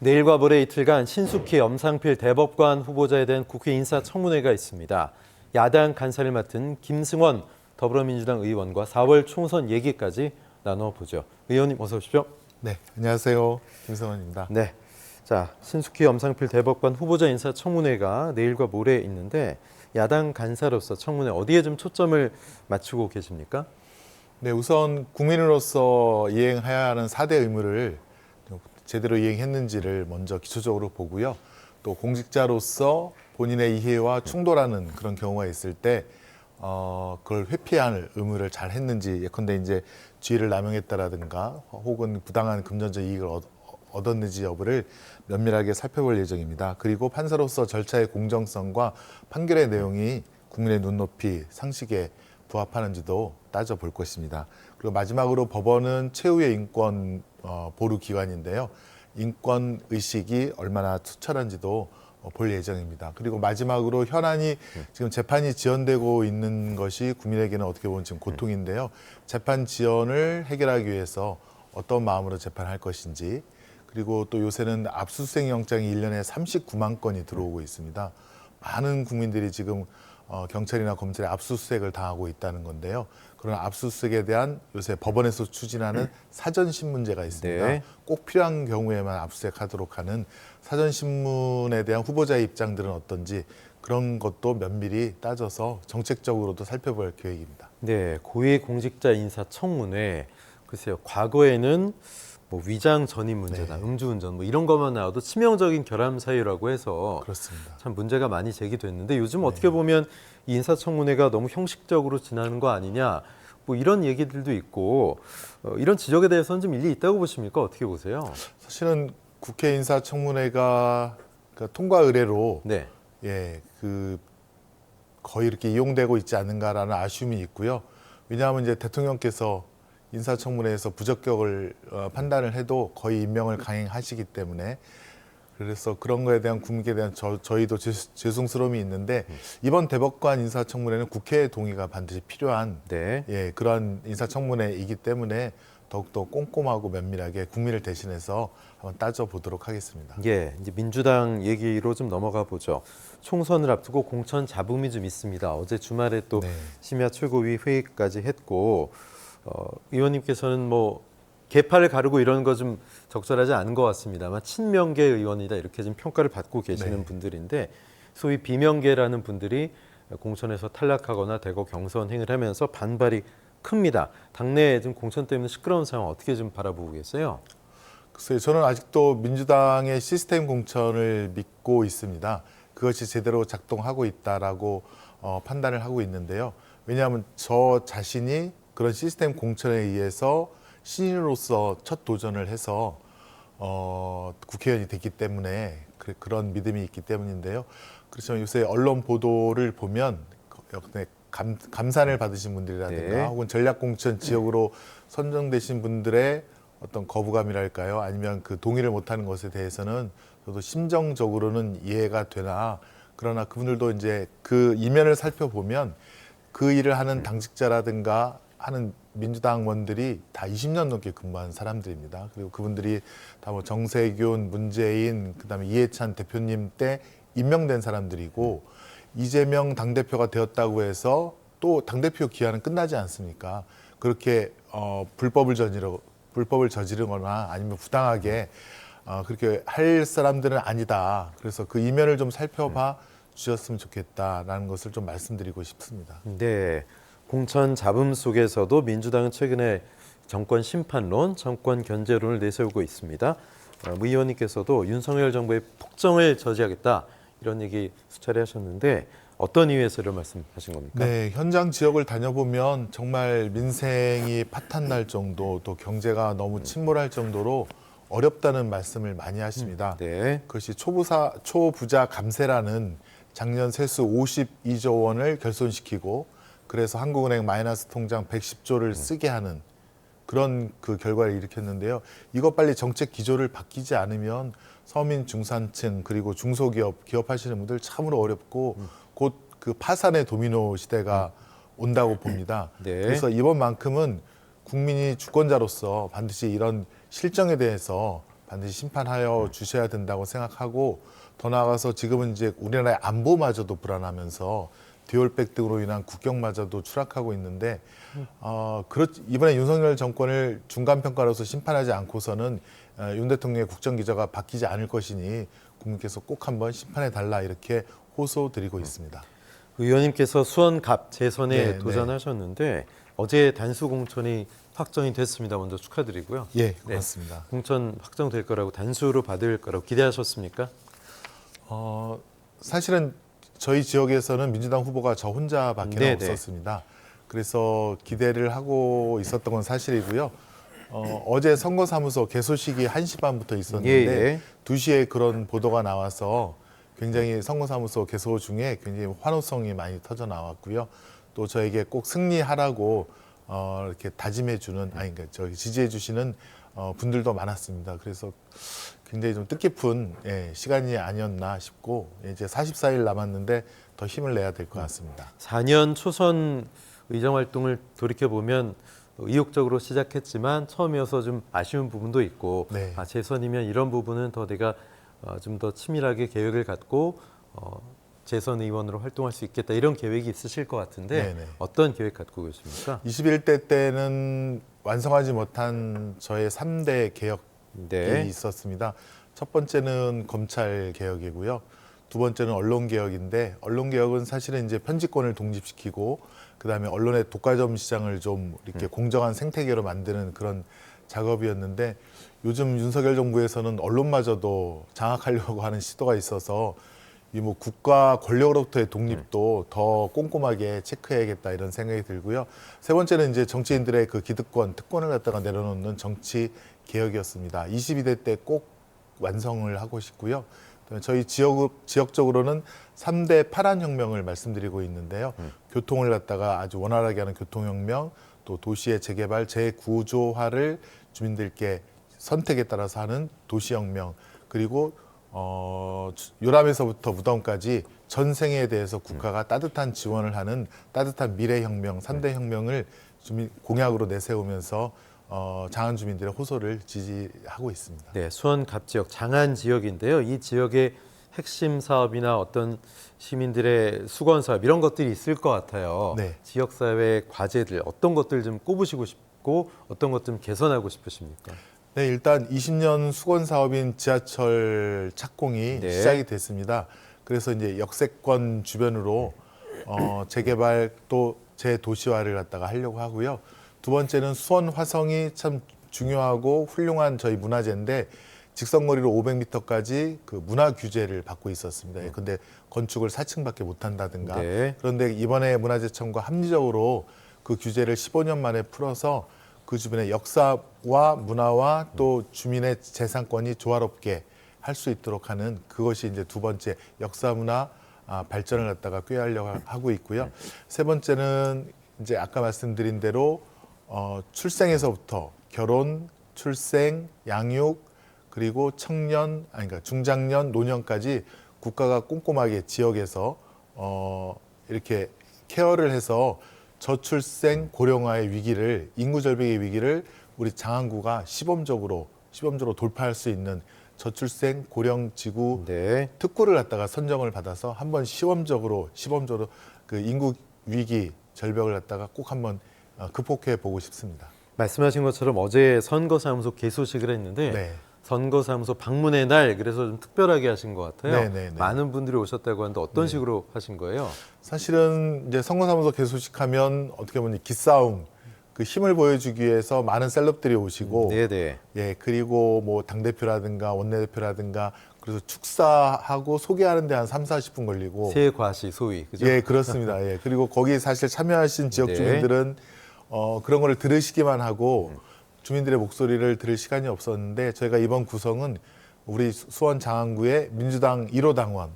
내일과 모레 이틀간 신숙희 염상필 대법관 후보자에 대한 국회 인사청문회가 있습니다. 야당 간사를 맡은 김승원 더불어민주당 의원과 4월 총선 얘기까지 나눠보죠. 의원님 어서 오십시오. 네, 안녕하세요. 김성원입니다. 네, 자 신숙희 염상필 대법관 후보자 인사청문회가 내일과 모레 있는데 야당 간사로서 청문회 어디에 좀 초점을 맞추고 계십니까? 네, 우선 국민으로서 이행해야 하는 4대 의무를 제대로 이행했는지를 먼저 기초적으로 보고요. 또 공직자로서 본인의 이해와 충돌하는 그런 경우가 있을 때 그걸 회피할 의무를 잘 했는지, 예컨대 이제 지위를 남용했다라든가 혹은 부당한 금전적 이익을 얻었는지 여부를 면밀하게 살펴볼 예정입니다. 그리고 판사로서 절차의 공정성과 판결의 내용이 국민의 눈높이, 상식에 부합하는지도 따져볼 것입니다. 그리고 마지막으로 법원은 최후의 인권 보루 기관인데요. 인권 의식이 얼마나 투철한지도 볼 예정입니다. 그리고 마지막으로 현안이 지금 재판이 지연되고 있는 것이 국민에게는 어떻게 보면 지금 고통인데요. 재판 지연을 해결하기 위해서 어떤 마음으로 재판할 것인지, 그리고 또 요새는 압수수색 영장이 1년에 39만 건이 들어오고 있습니다. 많은 국민들이 지금 경찰이나 검찰에 압수수색을 당하고 있다는 건데요. 그런 압수수색에 대한 요새 법원에서 추진하는 사전신문제가 있습니다. 네. 꼭 필요한 경우에만 압수수색하도록 하는 사전신문에 대한 후보자의 입장들은 어떤지 그런 것도 면밀히 따져서 정책적으로도 살펴볼 계획입니다. 네, 고위공직자 인사청문회 글쎄요 과거에는 뭐 위장 전입 문제나 네. 음주운전 뭐 이런 것만 나와도 치명적인 결함 사유라고 해서 그렇습니다. 참 문제가 많이 제기됐는데 요즘 어떻게 보면 이 인사청문회가 너무 형식적으로 지나는 거 아니냐 뭐 이런 얘기들도 있고 이런 지적에 대해서는 좀 일리 있다고 보십니까? 어떻게 보세요? 사실은 국회 인사청문회가 통과 의례로 네. 거의 이렇게 이용되고 있지 않는가라는 아쉬움이 있고요. 왜냐하면 이제 대통령께서 인사청문회에서 부적격을 판단을 해도 거의 임명을 강행하시기 때문에, 그래서 그런 거에 대한 국민에 대한 저희도 죄송스러움이 있는데, 이번 대법관 인사청문회는 국회의 동의가 반드시 필요한 네. 그러한 인사청문회이기 때문에 더욱더 꼼꼼하고 면밀하게 국민을 대신해서 한번 따져보도록 하겠습니다. 예, 이제 민주당 얘기로 좀 넘어가 보죠. 총선을 앞두고 공천 잡음이 좀 있습니다. 어제 주말에 또 네. 심야 최고위 회의까지 했고 의원님께서는 뭐 계파를 가르고 이런 거 좀 적절하지 않은 것 같습니다만 친명계 의원이다 이렇게 좀 평가를 받고 계시는 네. 분들인데 소위 비명계라는 분들이 공천에서 탈락하거나 대거 경선 행을 하면서 반발이 큽니다. 당내에 좀 공천 때문에 시끄러운 상황 어떻게 좀 바라보고 계세요? 글쎄요, 저는 아직도 민주당의 시스템 공천을 믿고 있습니다. 그것이 제대로 작동하고 있다라고 판단을 하고 있는데요. 왜냐하면 저 자신이 그런 시스템 공천에 의해서 신인으로서 첫 도전을 해서 국회의원이 됐기 때문에 그런 믿음이 있기 때문인데요. 그렇지만 요새 언론 보도를 보면 감산을 받으신 분들이라든가 네. 혹은 전략공천 지역으로 선정되신 분들의 어떤 거부감이랄까요? 아니면 그 동의를 못하는 것에 대해서는 저도 심정적으로는 이해가 되나, 그러나 그분들도 이제 그 이면을 살펴보면 그 일을 하는 당직자라든가 하는 민주당원들이 다 20년 넘게 근무한 사람들입니다. 그리고 그분들이 다 뭐 정세균, 문재인, 그다음에 이해찬 대표님 때 임명된 사람들이고, 이재명 당대표가 되었다고 해서 또 당대표 기한은 끝나지 않습니까? 그렇게 불법을 저지르거나 아니면 부당하게 그렇게 할 사람들은 아니다. 그래서 그 이면을 좀 살펴봐 주셨으면 좋겠다라는 것을 좀 말씀드리고 싶습니다. 네, 공천 잡음 속에서도 민주당은 최근에 정권 심판론, 정권 견제론을 내세우고 있습니다. 의원님께서도 윤석열 정부의 폭정을 저지하겠다 이런 얘기 수차례 하셨는데 어떤 이유에서 이런 말씀하신 겁니까? 네, 현장 지역을 다녀보면 정말 민생이 파탄날 정도, 또 경제가 너무 침몰할 정도로 어렵다는 말씀을 많이 하십니다. 네. 그것이 초부자 감세라는 작년 세수 52조 원을 결손시키고, 그래서 한국은행 마이너스 통장 110조를 쓰게 하는 그런 그 결과를 일으켰는데요. 이거 빨리 정책 기조를 바뀌지 않으면 서민 중산층 그리고 중소기업, 기업하시는 분들 참으로 어렵고 곧 그 파산의 도미노 시대가 온다고 봅니다. 네. 그래서 이번만큼은 국민이 주권자로서 반드시 이런 실정에 대해서 반드시 심판하여 주셔야 된다고 생각하고, 더 나아가서 지금은 이제 우리나라의 안보마저도 불안하면서 디올백 등으로 인한 국격마저도 추락하고 있는데, 이번에 윤석열 정권을 중간평가로서 심판하지 않고서는 윤 대통령의 국정기조가 바뀌지 않을 것이니 국민께서 꼭 한번 심판해 달라, 이렇게 호소드리고 있습니다. 의원님께서 수원갑 재선에 네, 도전하셨는데 어제 단수 공천이 확정이 됐습니다. 먼저 축하드리고요. 예, 고맙습니다. 공천 확정될 거라고, 단수로 받을 거라고 기대하셨습니까? 사실은 저희 지역에서는 민주당 후보가 저 혼자밖에 네네. 없었습니다. 그래서 기대를 하고 있었던 건 사실이고요. 어제 선거사무소 개소식이 1시 반부터 있었는데 예. 2시에 그런 보도가 나와서 굉장히 선거사무소 개소 중에 굉장히 환호성이 많이 터져 나왔고요. 또 저에게 꼭 승리하라고 이렇게 다짐해주는, 그러니까 저기 지지해주시는 분들도 많았습니다. 그래서 굉장히 좀 뜻깊은 시간이 아니었나 싶고, 이제 44일 남았는데 더 힘을 내야 될 것 같습니다. 4년 초선 의정 활동을 돌이켜 보면 의욕적으로 시작했지만 처음이어서 좀 아쉬운 부분도 있고, 네. 재선이면 이런 부분은 더 내가 좀 더 치밀하게 계획을 갖고 재선 의원으로 활동할 수 있겠다, 이런 계획이 있으실 것 같은데 네네. 어떤 계획 갖고 계십니까? 21대 때는 완성하지 못한 저의 3대 개혁이 네. 있었습니다. 첫 번째는 검찰 개혁이고요. 두 번째는 언론 개혁인데, 언론 개혁은 사실은 이제 편집권을 독립시키고, 그다음에 언론의 독과점 시장을 좀 이렇게 공정한 생태계로 만드는 그런 작업이었는데, 요즘 윤석열 정부에서는 언론마저도 장악하려고 하는 시도가 있어서 이 뭐 국가 권력으로부터의 독립도 더 꼼꼼하게 체크해야겠다, 이런 생각이 들고요. 세 번째는 이제 정치인들의 그 기득권, 특권을 갖다가 내려놓는 정치 개혁이었습니다. 22대 때 꼭 완성을 하고 싶고요. 저희 지역적으로는 3대 파란 혁명을 말씀드리고 있는데요. 교통을 갖다가 아주 원활하게 하는 교통혁명, 또 도시의 재개발, 재구조화를 주민들께 선택에 따라서 하는 도시혁명, 그리고 요람에서부터 무덤까지 전생에 대해서 국가가 따뜻한 지원을 하는 따뜻한 미래혁명, 3대 혁명을 주민 공약으로 내세우면서 장안 주민들의 호소를 지지하고 있습니다. 네, 수원 갑 지역 장안 지역인데요. 이 지역의 핵심 사업이나 어떤 시민들의 수건 사업, 이런 것들이 있을 것 같아요. 네. 지역 사회 과제들 어떤 것들 좀 꼽으시고 싶고 어떤 것 좀 개선하고 싶으십니까? 네, 일단 20년 수건 사업인 지하철 착공이 네. 시작이 됐습니다. 그래서 이제 역세권 주변으로 재개발 또 재도시화를 갖다가 하려고 하고요. 두 번째는 수원 화성이 참 중요하고 훌륭한 저희 문화재인데, 직선거리로 500m까지 그 문화 규제를 받고 있었습니다. 근데 건축을 4층밖에 못 한다든가. 네. 그런데 이번에 문화재청과 합리적으로 그 규제를 15년 만에 풀어서 그 주변의 역사와 문화와 또 주민의 재산권이 조화롭게 할 수 있도록 하는, 그것이 이제 두 번째 역사 문화 발전을 갖다가 꾀하려고 하고 있고요. 세 번째는 이제 아까 말씀드린 대로 출생에서부터 결혼, 출생, 양육, 그리고 청년, 그러니까 중장년, 노년까지 국가가 꼼꼼하게 지역에서 이렇게 케어를 해서 저출생 고령화의 위기를, 인구 절벽의 위기를 우리 장안구가 시범적으로 돌파할 수 있는 저출생 고령 지구 네. 특구를 갖다가 선정을 받아서 한번 시범적으로 그 인구 위기 절벽을 갖다가 꼭 한번 극복해 보고 싶습니다. 말씀하신 것처럼 어제 선거사무소 개소식을 했는데 네. 선거사무소 방문의 날, 그래서 좀 특별하게 하신 것 같아요. 네. 많은 분들이 오셨다고 하는데 어떤 식으로 하신 거예요? 사실은 이제 선거사무소 개소식하면 어떻게 보면 기싸움, 그 힘을 보여주기 위해서 많은 셀럽들이 오시고, 네네. 예, 그리고 뭐 당대표라든가 원내대표라든가, 그래서 축사하고 소개하는 데 한 3, 40분 걸리고. 새 과시 소위, 그죠? 예, 그렇습니다. 예. 그리고 거기 사실 참여하신 지역 네. 주민들은 그런 거를 들으시기만 하고 주민들의 목소리를 들을 시간이 없었는데, 저희가 이번 구성은 우리 수원 장안구의 민주당 1호 당원,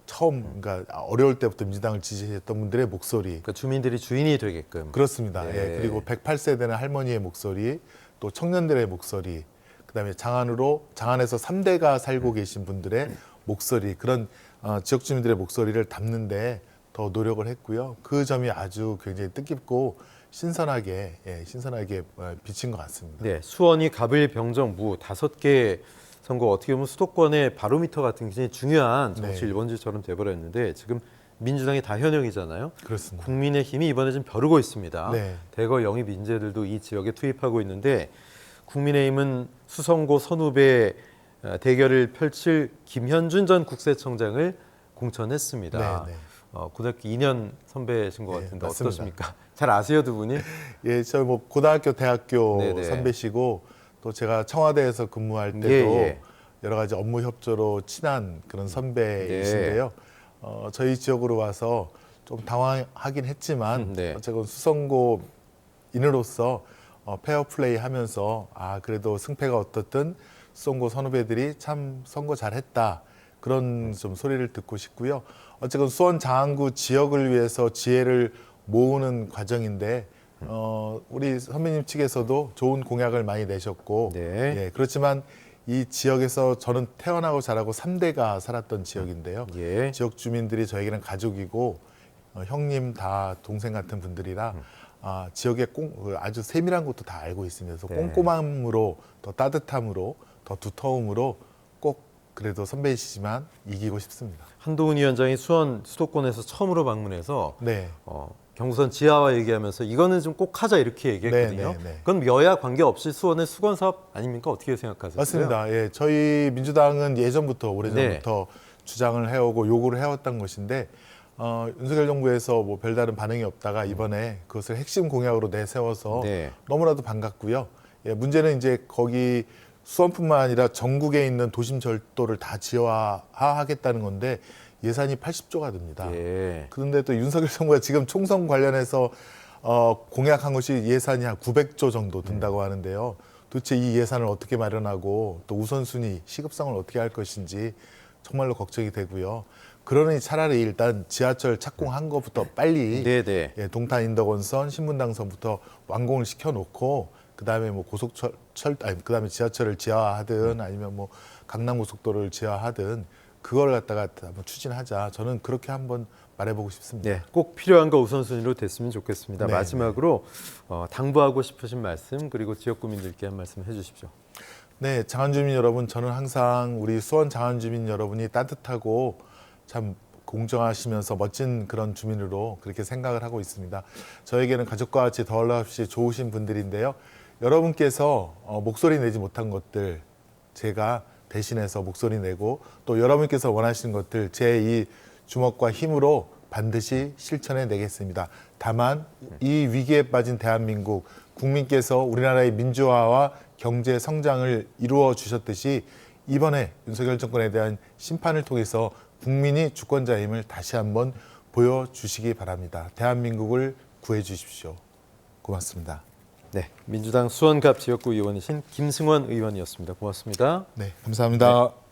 처음, 그러니까 어려울 때부터 민주당을 지지했던 분들의 목소리. 그러니까 주민들이 주인이 되게끔. 그렇습니다. 네. 예, 그리고 108세 되는 할머니의 목소리, 또 청년들의 목소리, 그다음에 장안에서 3대가 살고 계신 분들의 목소리, 그런 지역 주민들의 목소리를 담는데 더 노력을 했고요. 그 점이 아주 굉장히 뜻깊고 신선하게 비친 것 같습니다. 네, 수원이 갑을 병정 무 5개 선거 어떻게 보면 수도권의 바로미터 같은 굉장히 중요한 정치 네. 1번지처럼 돼버렸는데 지금 민주당이 다 현역이잖아요. 그렇습니다. 국민의힘이 이번에 좀 벼르고 있습니다. 네. 대거 영입 인재들도 이 지역에 투입하고 있는데 국민의힘은 수성고 선후배 대결을 펼칠 김현준 전 국세청장을 공천했습니다. 네, 네. 고등학교 2년 선배신 것 네, 같은데 맞습니다. 어떠십니까? 잘 아세요, 두 분이? 예, 저 뭐 고등학교, 대학교 네네. 선배시고 또 제가 청와대에서 근무할 때도 예. 여러 가지 업무 협조로 친한 그런 선배이신데요. 저희 지역으로 와서 좀 당황하긴 했지만 네. 어쨌건 수성고인으로서 페어플레이 하면서 그래도 승패가 어떻든 수성고 선후배들이 참 선거 잘했다. 그런 좀 소리를 듣고 싶고요. 어쨌든 수원 장안구 지역을 위해서 지혜를 모으는 과정인데 우리 선배님 측에서도 좋은 공약을 많이 내셨고 네. 예, 그렇지만 이 지역에서 저는 태어나고 자라고 3대가 살았던 지역인데요. 예. 지역 주민들이 저에게는 가족이고 형님 다 동생 같은 분들이라 지역의 아주 세밀한 것도 다 알고 있습니다. 그래서 네. 꼼꼼함으로 더 따뜻함으로 더 두터움으로 꼭 그래도 선배이시지만 이기고 싶습니다. 한동훈 위원장이 수원 수도권에서 처음으로 방문해서 네. 경부선 지하화 얘기하면서 이거는 좀 꼭 하자 이렇게 얘기했거든요. 네, 네, 네. 그건 여야 관계없이 수원의 수건 사업 아닙니까? 어떻게 생각하세요? 맞습니다. 예, 저희 민주당은 예전부터 오래전부터 주장을 해오고 요구를 해왔던 것인데 윤석열 정부에서 뭐 별다른 반응이 없다가 이번에 그것을 핵심 공약으로 내세워서 네. 너무나도 반갑고요. 예, 문제는 이제 거기 수원뿐만 아니라 전국에 있는 도심 절도를 다 지하화하겠다는 건데 예산이 80조가 됩니다. 예. 그런데 또 윤석열 정부가 지금 총선 관련해서 공약한 것이 예산이 한 900조 정도 든다고 하는데요. 도대체 이 예산을 어떻게 마련하고 또 우선순위, 시급성을 어떻게 할 것인지 정말로 걱정이 되고요. 그러니 차라리 일단 지하철 착공한 것부터 빨리 네네. 예, 동탄 인덕원선, 신분당선부터 완공을 시켜놓고 그다음에 뭐 그다음에 지하철을 지하화하든 아니면 뭐 강남고속도로를 지하화하든 그걸 갖다가 한번 추진하자. 저는 그렇게 한번 말해보고 싶습니다. 네, 꼭 필요한 거 우선순위로 됐으면 좋겠습니다. 네, 마지막으로 당부하고 싶으신 말씀 그리고 지역 구민들께 한 말씀 해주십시오. 네, 장안주민 여러분, 저는 항상 우리 수원 장안주민 여러분이 따뜻하고 참 공정하시면서 멋진 그런 주민으로 그렇게 생각을 하고 있습니다. 저에게는 가족과 같이 더할나없이 좋으신 분들인데요. 여러분께서 목소리 내지 못한 것들 제가 대신해서 목소리 내고 또 여러분께서 원하시는 것들 제 이 주먹과 힘으로 반드시 실천해 내겠습니다. 다만 이 위기에 빠진 대한민국 국민께서 우리나라의 민주화와 경제 성장을 이루어 주셨듯이 이번에 윤석열 정권에 대한 심판을 통해서 국민이 주권자임을 다시 한번 보여주시기 바랍니다. 대한민국을 구해 주십시오. 고맙습니다. 네, 민주당 수원갑 지역구 의원이신 김승원 의원이었습니다. 고맙습니다. 네, 감사합니다.